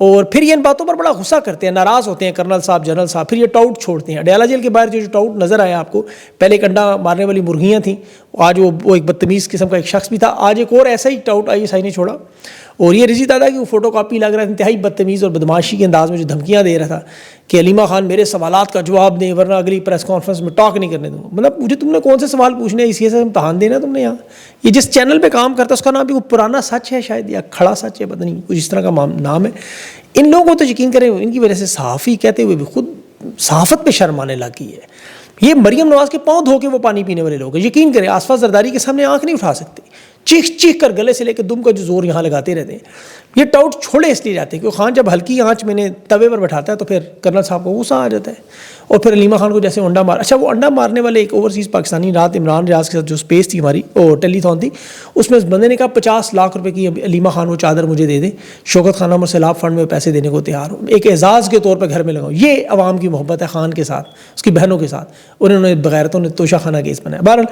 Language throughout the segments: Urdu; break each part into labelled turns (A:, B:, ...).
A: اور پھر یہ ان باتوں پر بڑا غصہ کرتے ہیں, ناراض ہوتے ہیں کرنل صاحب, جنرل صاحب, پھر یہ ٹاؤٹ چھوڑتے ہیں. اڈیالہ جیل کے باہر جو ٹاؤٹ نظر آیا آپ کو, پہلے ایک انڈا مارنے والی مرغیاں تھیں, آج وہ ایک بدتمیز قسم کا ایک شخص بھی تھا, آج ایک اور ایسا ہی ٹاؤٹ ISI نے چھوڑا. اور یہ رضی دادا کی وہ فوٹو کاپی لگ رہا ہے, انتہائی بدتمیز اور بدماشی کے انداز میں جو دھمکیاں دے رہا تھا کہ علیمہ خان میرے سوالات کا جواب دیں ورنہ اگلی پریس کانفرنس میں ٹاک نہیں کرنے دوں گا. مطلب مجھے تم نے کون سے سوال پوچھنے ہیں, اسی سے امتحان دینا تم نے یہاں. یہ جس چینل پہ کام کرتا ہے اس کا نام بھی وہ پرانا سچ ہے شاید, یا کھڑا سچ ہے, پتہ نہیں کچھ اس طرح کا نام ہے. ان لوگوں کو تو یقین کریں ان کی وجہ سے صحافی کہتے ہوئے بھی خود صحافت پہ شرم آنے لگی ہے. یہ مریم نواز کے پاؤں دھو کے وہ پانی پینے والے لوگ ہیں. یقین کریں آصفہ زرداری کے سامنے آنکھ نہیں اٹھا سکتے, چیخ چیخ کر گلے سے لے کے دم کا جو زور یہاں لگاتے رہتے ہیں. یہ ٹاؤٹ چھوڑے اس لیے جاتے ہیں کہ خان جب ہلکی آنچ میں نے توے پر بٹھاتا ہے تو پھر کرنل صاحب کو غصہ آ جاتا ہے, اور پھر علیمہ خان کو جیسے انڈا مار. اچھا وہ انڈا مارنے والے ایک اوورسیز پاکستانی رات عمران ریاض کے ساتھ جو اسپیس تھی ہماری, وہ ٹیلی تھون تھی, اس میں اس بندے نے کہا 50 لاکھ روپے کی علیمہ خان وہ چادر مجھے دے دیں, شوکت خان عمر سیلاب فنڈ میں پیسے دینے کو تیار ہوں, ایک اعزاز کے طور پہ گھر میں لگاؤں. یہ عوام کی محبت ہے خان کے ساتھ, اس کی بہنوں کے ساتھ. انہوں نے بغیرتوں نے توشہ خانہ کیس بنایا. بہرحال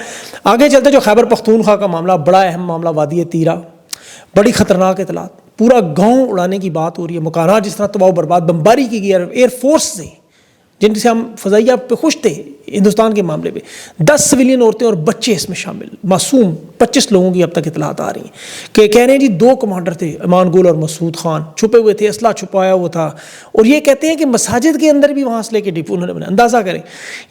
A: آگے چلتے جو خیبر پختونخوا کا معاملہ, بڑا اہم معاملہ, وادی تیرا, بڑی خطرناک اطلاعات, پورا گاؤں اڑانے کی بات ہو رہی ہے, مکانات جس طرح تباہ و برباد, بمباری کی گئی ایئر فورس سے, جن سے ہم فضائیہ پہ خوش تھے ہندوستان کے معاملے پہ. 10 سویلین عورتیں اور بچے اس میں شامل, معصوم 25 لوگوں کی اب تک اطلاعات آ رہی ہیں کہ کہہ رہے ہیں جی 2 کمانڈر تھے, امان گل اور مسعود خان, چھپے ہوئے تھے, اسلحہ چھپایا ہوا تھا, اور یہ کہتے ہیں کہ مساجد کے اندر بھی وہاں اسلحے کے ڈپو انہوں نے بنایا. اندازہ کریں,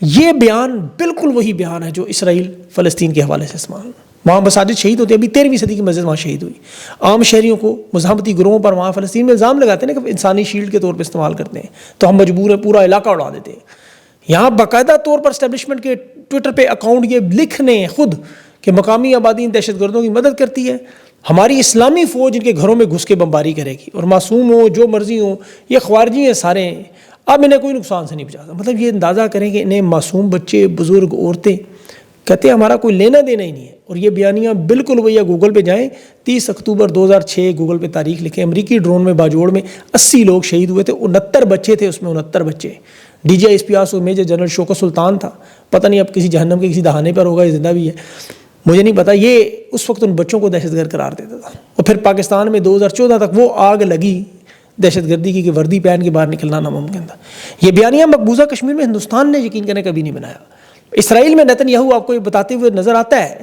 A: یہ بیان بالکل وہی بیان ہے جو اسرائیل فلسطین کے حوالے سے استعمال. وہاں مساجد شہید ہوتے ہیں, ابھی 13ویں صدی کی مسجد وہاں شہید ہوئی. عام شہریوں کو مزاحمتی گروہوں پر وہاں فلسطین میں الزام لگاتے ہیں کہ انسانی شیلڈ کے طور پہ استعمال کرتے ہیں, تو ہم مجبور ہیں پورا علاقہ اڑا دیتے ہیں. یہاں باقاعدہ طور پر اسٹیبلشمنٹ کے ٹویٹر پہ اکاؤنٹ یہ لکھنے خود کہ مقامی آبادی ان دہشت گردوں کی مدد کرتی ہے, ہماری اسلامی فوج ان کے گھروں میں گھس کے بمباری کرے گی, اور معصوم ہوں جو مرضی ہوں, یہ خوارجی ہیں سارے, اب انہیں کوئی نقصان سے نہیں بچاتا. مطلب یہ اندازہ کریں کہ انہیں معصوم بچے, بزرگ, عورتیں کہتے ہیں ہمارا کوئی لینا دینا ہی نہیں ہے. اور یہ بیانیاں بالکل وہی ہے, گوگل پہ جائیں, 30 اکتوبر 2006 گوگل پہ تاریخ لکھیں, امریکی ڈرون میں باجوڑ میں 80 لوگ شہید ہوئے تھے, 69 بچے تھے اس میں, 69 بچے. DGI میجر جنرل شوکت سلطان تھا, پتہ نہیں اب کسی جہنم کے کسی دہانے پر ہوگا, یہ زندہ بھی ہے مجھے نہیں پتا. یہ اس وقت ان بچوں کو دہشت گرد قرار دیتا تھا. اور پھر پاکستان میں 2014 تک وہ آگ لگی دہشت گردی کی کہ وردی پہن کے باہر نکلنا ناممکن تھا. یہ بیانیہ مقبوضہ کشمیر میں ہندوستان نے یقین کرنے کبھی نہیں بنایا. اسرائیل میں نتن یاہو آپ کو یہ بتاتے ہوئے نظر آتا ہے,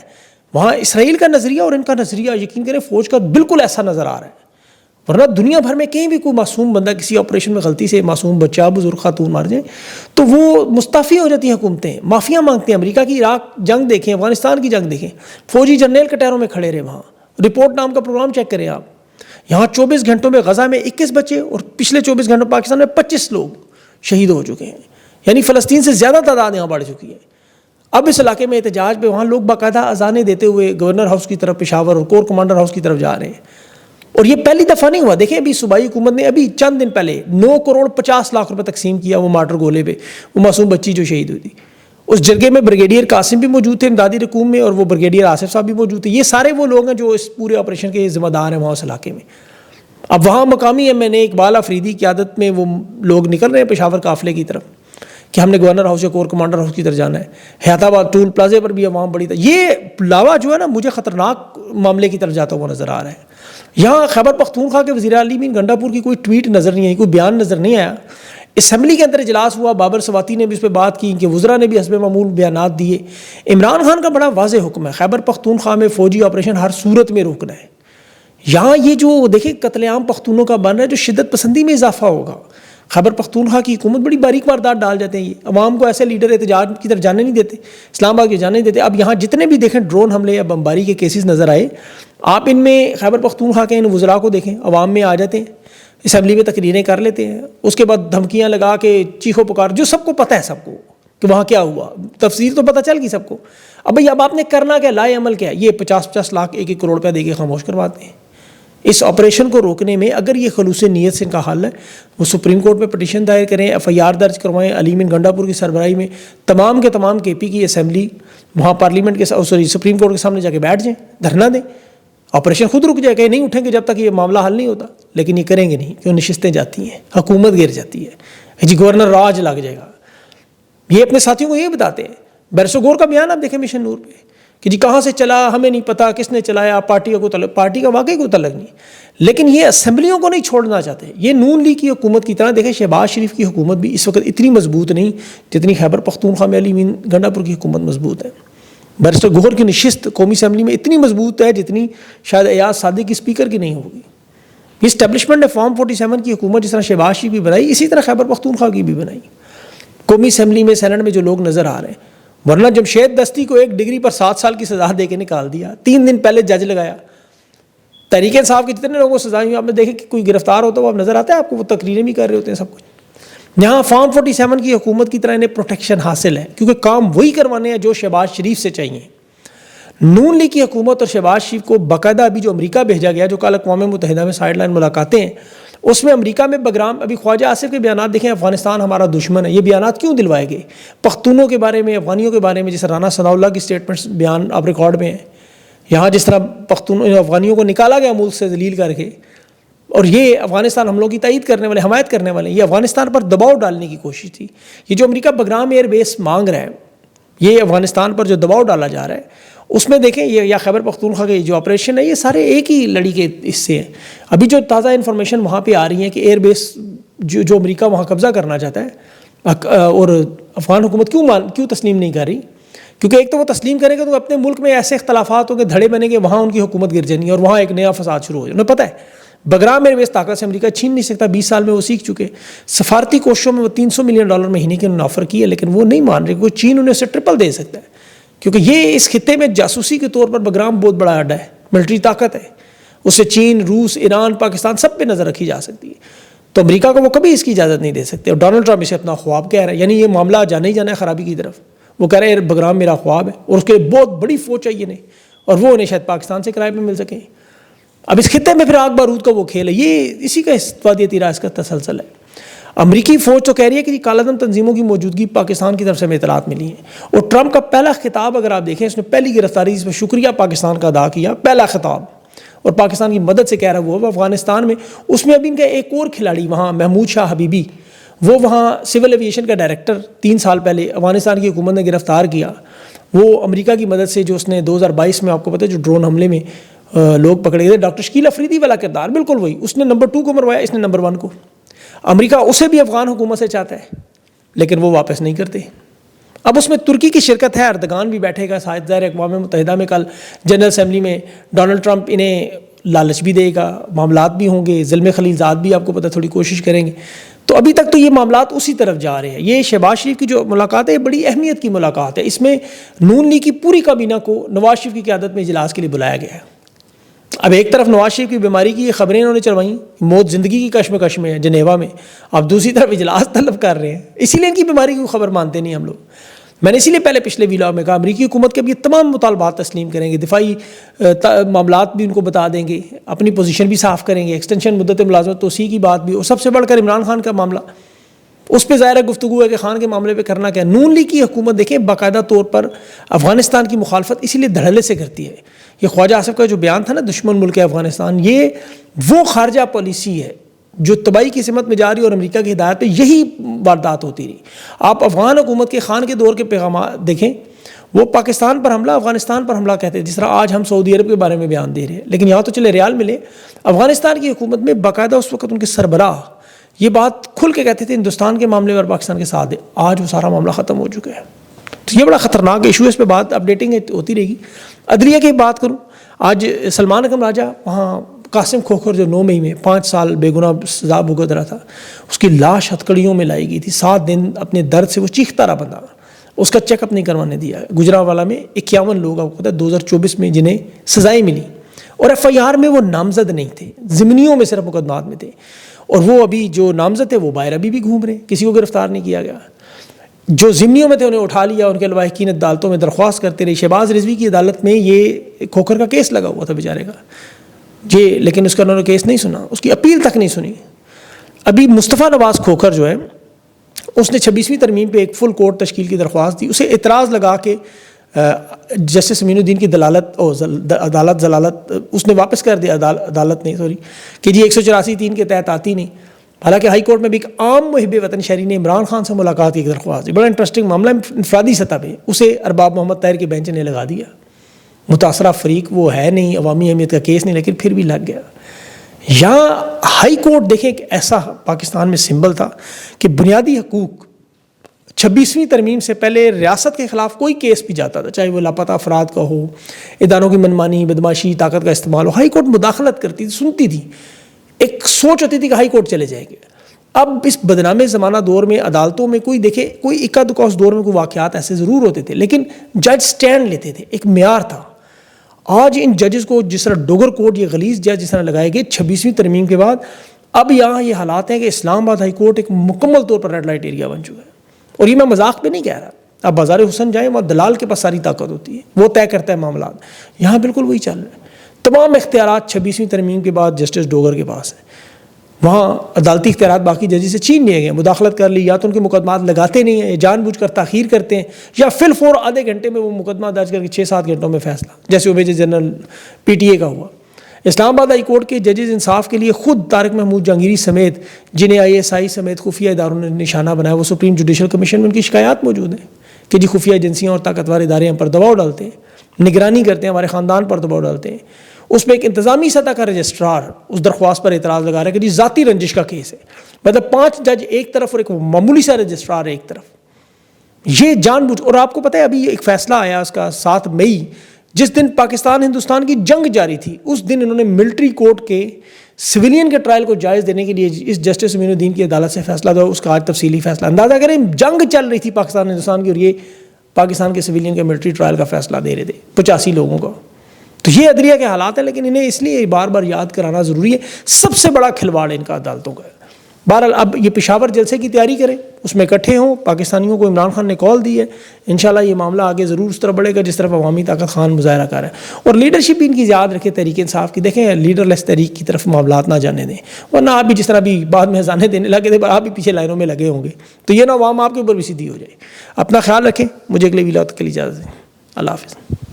A: وہاں اسرائیل کا نظریہ اور ان کا نظریہ یقین کریں فوج کا بالکل ایسا نظر آ رہا ہے. ورنہ دنیا بھر میں کہیں بھی کوئی معصوم بندہ کسی آپریشن میں غلطی سے معصوم بچہ, بزرگ, خاتون مار جائیں تو وہ مستعفی ہو جاتی ہیں حکومتیں, معافیاں مانگتے ہیں. امریکہ کی عراق جنگ دیکھیں, افغانستان کی جنگ دیکھیں, فوجی جرنیل کٹہروں میں کھڑے رہے وہاں. رپورٹ نام کا پروگرام چیک کریں آپ, یہاں 24 گھنٹوں میں غزہ میں 21 بچے اور پچھلے 24 گھنٹوں پاکستان میں 25 لوگ شہید ہو چکے ہیں. یعنی فلسطین سے زیادہ تعداد یہاں بڑھ چکی ہے. اب اس علاقے میں احتجاج پہ وہاں لوگ باقاعدہ اذانیں دیتے ہوئے گورنر ہاؤس کی طرف پشاور اور کور کمانڈر ہاؤس کی طرف جا رہے ہیں. اور یہ پہلی دفعہ نہیں ہوا. دیکھیں ابھی صوبائی حکومت نے ابھی چند دن پہلے 9 کروڑ 50 لاکھ روپے تقسیم کیا وہ مارٹر گولے پہ, وہ معصوم بچی جو شہید ہوئی تھی. اس جرگے میں بریگیڈیئر قاسم بھی موجود تھے امدادی رقوم میں, اور وہ بریگیڈیئر آصف صاحب بھی موجود تھے. یہ سارے وہ لوگ ہیں جو اس پورے آپریشن کے ذمہ دار ہیں وہاں اس علاقے میں. اب وہاں مقامی MNA اقبال افریدی کی قیادت میں وہ لوگ نکل رہے ہیں پشاور قافلے کی طرف کہ ہم نے گورنر ہاؤس یا کور کمانڈر ہاؤس کی طرف جانا ہے. حیات آباد ٹول پلازے پر بھی عوام بڑی تھا. یہ لاوا جو ہے نا مجھے خطرناک معاملے کی طرف جاتا ہوا نظر آ رہا ہے. یہاں خیبر پختونخوا کے وزیر اعلی مین گنڈا پور کی کوئی ٹویٹ نظر نہیں آئی, کوئی بیان نظر نہیں آیا. اسمبلی کے اندر اجلاس ہوا, بابر سواتی نے بھی اس پہ بات کی, کہ وزراء نے بھی حسب معمول بیانات دیے. عمران خان کا بڑا واضح حکم ہے, خیبر پختونخوا میں فوجی آپریشن ہر صورت میں روکنا ہے. یہاں یہ جو دیکھیں قتل عام پختونوں کا بن رہا ہے, جو شدت پسندی میں اضافہ ہوگا. خیبر پختونخوا کی حکومت بڑی باریک واردات ڈال جاتے ہیں, یہ عوام کو ایسے لیڈر احتجاج کی طرف جانے نہیں دیتے, اسلام آباد کے جانے نہیں دیتے. اب یہاں جتنے بھی دیکھیں ڈرون حملے یا بمباری کے کیسز نظر آئے, آپ ان میں خیبر پختونخوا کے ان وزراء کو دیکھیں, عوام میں آ جاتے ہیں, اسمبلی میں تقریریں کر لیتے ہیں, اس کے بعد دھمکیاں لگا کے چیخو پکار, جو سب کو پتہ ہے سب کو کہ وہاں کیا ہوا, تفسیر تو پتہ چل گئی سب کو. اب بھائی اب آپ نے کرنا کیا, لائے عمل کیا, یہ 50-50 لاکھ 1-1 کروڑ روپیہ دے کے خاموش کرواتے ہیں. اس آپریشن کو روکنے میں اگر یہ خلوص نیت سے ان کا حل ہے, وہ سپریم کورٹ میں پٹیشن دائر کریں, FIR درج کروائیں, علی مین گنڈا پور کی سربراہی میں تمام کے تمام KP کی اسمبلی وہاں پارلیمنٹ کے سپریم کورٹ کے سامنے جا کے بیٹھ جائیں, دھرنا دیں, آپریشن خود رک جائے. کہ نہیں اٹھیں گے جب تک یہ معاملہ حل نہیں ہوتا, لیکن یہ کریں گے نہیں, کیوں نشستیں جاتی ہیں, حکومت گر جاتی ہے, جی گورنر راج لگ جائے گا. یہ اپنے ساتھیوں کو یہ بتاتے ہیں. برسوگور کا بیان آپ دیکھیں مشن نور پہ کہ جی کہاں سے چلا ہمیں نہیں پتہ، کس نے چلایا، پارٹی کا تعلق، پارٹی کا واقعی کوئی تعلق نہیں، لیکن یہ اسمبلیوں کو نہیں چھوڑنا چاہتے. یہ نون لیگ کی حکومت کی طرح دیکھیں شہباز شریف کی حکومت بھی اس وقت اتنی مضبوط نہیں جتنی خیبر پختونخوا میں علی امین گنڈا پور کی حکومت مضبوط ہے. بیرسٹر گوہر کی نشست قومی اسمبلی میں اتنی مضبوط ہے جتنی شاید ایاز صادق کی اسپیکر کی نہیں ہوگی. یہ اسٹیبلشمنٹ ہے فارم 47 کی حکومت جس طرح شہباز شریف بھی بنائی، اسی طرح خیبر پختونخوا کی بھی بنائی. قومی اسمبلی میں سینٹ میں جو لوگ نظر آ رہے ہیں، ورنہ جمشید دستی کو 1 ڈگری پر 7 سال کی سزا دے کے نکال دیا، 3 دن پہلے جج لگایا. تحریک انصاف کے جتنے لوگوں کو سزائیں ہوئی آپ نے دیکھیں کہ کوئی گرفتار ہوتا ہے وہ آپ نظر آتا ہے آپ کو، وہ تقریریں بھی کر رہے ہوتے ہیں سب کچھ. یہاں فارم 47 کی حکومت کی طرح انہیں پروٹیکشن حاصل ہے کیونکہ کام وہی کروانے ہیں جو شہباز شریف سے چاہیے. نون لیگ کی حکومت اور شہباز شریف کو باقاعدہ ابھی جو امریکہ بھیجا گیا، جو کل اقوام متحدہ میں سائڈ لائن ملاقاتیں ہیں، اس میں امریکہ میں بگرام ابھی خواجہ آصف کے بیانات دیکھیں، افغانستان ہمارا دشمن ہے. یہ بیانات کیوں دلوائے گئے؟ پختونوں کے بارے میں، افغانیوں کے بارے میں، جیسے رانا ثناء اللہ کی سٹیٹمنٹس بیان اب ریکارڈ میں ہیں. یہاں جس طرح افغانیوں کو نکالا گیا ملک سے ذلیل کر کے، اور یہ افغانستان ہم لوگوں کی تائید کرنے والے، حمایت کرنے والے، یہ افغانستان پر دباؤ ڈالنے کی کوشش تھی. یہ جو امریکہ بگرام ایئر بیس مانگ رہا ہے، یہ افغانستان پر جو دباؤ ڈالا جا رہا ہے، اس میں دیکھیں یہ یا خیبر پختونخوا کے جو آپریشن ہے، یہ سارے ایک ہی لڑی کے حصے ہیں. ابھی جو تازہ انفارمیشن وہاں پہ آ رہی ہیں کہ ایئر بیس جو امریکہ وہاں قبضہ کرنا چاہتا ہے، اور افغان حکومت کیوں تسلیم نہیں کر رہی؟ کیونکہ ایک تو وہ تسلیم کرے گا تو اپنے ملک میں ایسے اختلافات ہوں گے، دھڑے بنے گے، وہاں ان کی حکومت گر جانی ہے اور وہاں ایک نیا فساد شروع ہو جائے. انہیں پتہ ہے بگرام ایئر بیس طاقت سے امریکہ چھین نہیں سکتا، 20 سال میں وہ سیکھ چکے. سفارتی کوششوں میں وہ $300 ملین مہینے کے انہوں نے آفر کیا، لیکن وہ نہیں مان رہے کہ چین انہیں اسے ٹرپل دے سکتا ہے، کیونکہ یہ اس خطے میں جاسوسی کے طور پر بگرام بہت بڑا اڈا ہے، ملٹری طاقت ہے، اس سے چین، روس، ایران، پاکستان سب پہ نظر رکھی جا سکتی ہے. تو امریکہ کو وہ کبھی اس کی اجازت نہیں دے سکتے. اور ڈونلڈ ٹرمپ اسے اپنا خواب کہہ رہا ہے، یعنی یہ معاملہ جانا ہی جانا ہے خرابی کی طرف. وہ کہہ رہے ہیں بگرام میرا خواب ہے اور اس کے لیے بہت بڑی فوج چاہیے انہیں، اور وہ انہیں شاید پاکستان سے کرائے پہ مل سکیں. اب اس خطے میں پھر آگ بارود کا وہ کھیل ہے، یہ اسی کا وادی راس کا تسلسل ہے. امریکی فوج تو کہہ رہی ہے کہ کالا دم تنظیموں کی موجودگی پاکستان کی طرف سے ہمیں اطلاعات ملی ہیں. اور ٹرمپ کا پہلا خطاب اگر آپ دیکھیں، اس نے پہلی گرفتاری اس میں شکریہ پاکستان کا ادا کیا، پہلا خطاب، اور پاکستان کی مدد سے کہہ رہا وہ افغانستان میں. اس میں ابھی ان کا ایک اور کھلاڑی وہاں، محمود شاہ حبیبی، وہ وہاں سول ایویشن کا ڈائریکٹر 3 سال پہلے افغانستان کی حکومت نے گرفتار کیا. وہ امریکہ کی مدد سے جو اس نے 2022 میں آپ کو پتہ ہے جو ڈرون حملے میں لوگ پکڑے گئے، ڈاکٹر شکیل افریدی والا کردار بالکل وہی، اس نے نمبر 2 کو مروایا، اس نے نمبر 1 کو. امریکہ اسے بھی افغان حکومت سے چاہتا ہے لیکن وہ واپس نہیں کرتے. اب اس میں ترکی کی شرکت ہے، اردگان بھی بیٹھے گا ساتھ، ظاہر اقوام متحدہ میں کل جنرل اسمبلی میں ڈونلڈ ٹرمپ انہیں لالچ بھی دے گا، معاملات بھی ہوں گے، ظلم خلیل زاد بھی آپ کو پتہ تھوڑی کوشش کریں گے. تو ابھی تک تو یہ معاملات اسی طرف جا رہے ہیں. یہ شہباز شریف کی جو ملاقات ہے یہ بڑی اہمیت کی ملاقات ہے. اس میں نون لیگ کی پوری کابینہ کو نواز شریف کی قیادت میں اجلاس کے لیے بلایا گیا ہے. اب ایک طرف نواز شریف کی بیماری کی یہ خبریں انہوں نے چلوائیں، موت زندگی کی کشمکش میں ہے جنیوا میں، اب دوسری طرف اجلاس طلب کر رہے ہیں. اسی لیے ان کی بیماری کی خبر مانتے نہیں ہم لوگ. میں نے اسی لیے پہلے پچھلے ویلاگ میں کہا امریکی حکومت کے اب یہ تمام مطالبات تسلیم کریں گے، دفاعی معاملات بھی ان کو بتا دیں گے، اپنی پوزیشن بھی صاف کریں گے، ایکسٹینشن مدت ملازمت توسیع کی بات بھی، اور سب سے بڑھ کر عمران خان کا معاملہ، اس پہ ظاہر گفتگو ہے کہ خان کے معاملے پہ کرنا کیا. نون لیگ کی حکومت دیکھیں باقاعدہ طور پر افغانستان کی مخالفت اسی لیے دھڑلے سے کرتی ہے. یہ خواجہ آصف کا جو بیان تھا نا، دشمن ملک ہے افغانستان، یہ وہ خارجہ پالیسی ہے جو تباہی کی سمت میں جا رہی، اور امریکہ کی ہدایت پہ یہی واردات ہوتی رہی. آپ افغان حکومت کے خان کے دور کے پیغامات دیکھیں، وہ پاکستان پر حملہ، افغانستان پر حملہ کہتے ہیں، جس طرح آج ہم سعودی عرب کے بارے میں بیان دے رہے ہیں. لیکن یہاں تو چلے ریال ملے، افغانستان کی حکومت میں باقاعدہ اس وقت ان کے سربراہ یہ بات کھل کے کہتے تھے ہندوستان کے معاملے پر پاکستان کے ساتھ ہے. آج وہ سارا معاملہ ختم ہو چکا ہے. تو یہ بڑا خطرناک ایشو ہے، اس پہ بات اپڈیٹنگ ہوتی رہے گی. عدلیہ کی بات کروں، آج سلمان اکرم راجہ وہاں قاسم کھوکھر جو 9 مئی میں 5 سال بے گناہ سزا بھگت رہا تھا، اس کی لاش ہتکڑیوں میں لائی گئی تھی. 7 دن اپنے درد سے وہ چیختا رہا بندہ، اس کا چیک اپ نہیں کروانے دیا. گجرانوالہ میں 51 لوگ آپ کو پتہ ہے 2024 میں جنہیں سزائیں ملی، اور FIR میں وہ نامزد نہیں تھے، ضمنیوں میں صرف مقدمات میں تھے. اور وہ ابھی جو نامزد تھے وہ باہر ابھی بھی گھوم رہے ہیں، کسی کو گرفتار نہیں کیا گیا. جو ضمنیوں میں تھے انہیں اٹھا لیا، ان کے لواحقین عدالتوں میں درخواست کرتے رہے. شہباز رضوی کی عدالت میں یہ کھوکھر کا کیس لگا ہوا تھا بیچارے کا جی، لیکن اس کا انہوں نے کیس نہیں سنا، اس کی اپیل تک نہیں سنی. ابھی مصطفیٰ نواز کھوکھر جو ہے، اس نے 26ویں ترمیم پہ ایک فل کورٹ تشکیل کی درخواست دی. اسے اعتراض لگا کہ جسٹس امین الدین کی عدالت ضلالت اس نے واپس کر دیا، عدالت نے سوری، کہ جی 184(3) کے تحت آتی نہیں. حالانکہ ہائی کورٹ میں بھی ایک عام محب وطن شہری نے عمران خان سے ملاقات کی درخواست دی. بڑا انٹرسٹنگ معاملہ انفرادی سطح پہ، اسے ارباب محمد طاہر کے بینچ نے لگا دیا. متاثرہ فریق وہ ہے نہیں، عوامی اہمیت کا کیس نہیں، لیکن پھر بھی لگ گیا. یہاں ہائی کورٹ دیکھیں ایک ایسا پاکستان میں سمبل تھا کہ بنیادی حقوق 26ویں ترمیم سے پہلے ریاست کے خلاف کوئی کیس بھی جاتا تھا، چاہے وہ لاپتہ افراد کا ہو، اداروں کی منمانی، بدماشی، طاقت کا استعمال ہو، ہائی کورٹ مداخلت کرتی تھی، سنتی تھی. ایک سوچ ہوتی تھی کہ ہائی کورٹ چلے جائیں گے. اب اس بدنام زمانہ دور میں عدالتوں میں کوئی دیکھے، کوئی اکا دکا اس دور میں کوئی واقعات ایسے ضرور ہوتے تھے، لیکن جج سٹینڈ لیتے تھے، ایک معیار تھا. آج ان ججز کو جس طرح ڈوگر کوٹ، یہ غلیظ جج جس طرح لگائے گئے 26ویں ترمیم کے بعد، اب یہاں یہ حالات ہیں کہ اسلام آباد ہائی کورٹ ایک مکمل طور پر ریڈ لائٹ ایریا بن چکا ہے. اور یہ میں مذاق پہ نہیں کہہ رہا. اب بازار حسن جائیں، وہاں دلال کے پاس ساری طاقت ہوتی ہے، وہ طے کرتا ہے معاملات. یہاں بالکل وہی چل رہا ہے. تمام اختیارات 26ویں ترمیم کے بعد جسٹس ڈوگر کے پاس ہیں. وہاں عدالتی اختیارات باقی ججز سے چھین لیے گئے. مداخلت کر لی، یا تو ان کے مقدمات لگاتے نہیں ہیں، جان بوجھ کر تاخیر کرتے ہیں، یا فی الفور آدھے گھنٹے میں وہ مقدمہ درج کر کے 6-7 گھنٹوں میں فیصلہ، جیسے وہ میجر جنرل PTA کا ہوا. اسلام آباد ہائی کورٹ کے ججز انصاف کے لیے خود طارق محمود جہانگیری سمیت، جنہیں ISI سمیت خفیہ اداروں نے نشانہ بنایا، وہ سپریم جوڈیشل کمیشن میں ان کی شکایات موجود ہیں کہ جی خفیہ ایجنسیاں اور طاقتور ادارے ہم پر دباؤ ڈالتے ہیں، نگرانی کرتے ہیں، ہمارے خاندان پر دباؤ ڈالتے ہیں. اس میں ایک انتظامی سطح کا رجسٹرار اس درخواست پر اعتراض لگا رہا ہے کہ جی ذاتی رنجش کا کیس ہے. مطلب 5 جج ایک طرف اور ایک معمولی سا رجسٹرار ایک طرف. یہ جان بوجھ. اور آپ کو پتہ ہے ابھی ایک فیصلہ آیا اس کا 7 مئی، جس دن پاکستان ہندوستان کی جنگ جاری تھی، اس دن انہوں نے ملٹری کورٹ کے سویلین کے ٹرائل کو جائز دینے کے لیے اس جسٹس امین الدین کی عدالت سے فیصلہ دیا. اس کا آج تفصیلی فیصلہ. اندازہ کریں جنگ چل رہی تھی پاکستان ہندوستان کی، اور یہ پاکستان کے سویلین کے ملٹری ٹرائل کا فیصلہ دے رہے تھے 85 لوگوں کا. تو یہ عدلیہ کے حالات ہیں، لیکن انہیں اس لیے بار بار یاد کرانا ضروری ہے. سب سے بڑا کھلواڑ ان کا عدالتوں کا ہے. بہرحال اب یہ پشاور جلسے کی تیاری کریں، اس میں اکٹھے ہوں. پاکستانیوں کو عمران خان نے کال دی ہے، انشاءاللہ یہ معاملہ آگے ضرور اس طرح بڑھے گا جس طرف عوامی طاقت خان مظاہرہ کر رہا ہے. اور لیڈرشپ ان کی یاد رکھے تحریک انصاف کی. دیکھیں لیڈر لیس تحریک کی طرف معاملات نہ جانے دیں، ورنہ آپ بھی جس طرح بھی بعد میں ہزانے دینے لگے تھے، آپ بھی پیچھے لائنوں میں لگے ہوں گے. تو یہ نہ عوام آپ کے اوپر بھی سیدھی ہو جائے. اپنا خیال رکھیں. مجھے اگلے ویلاگ کے لیے اجازت دیں. اللہ حافظ.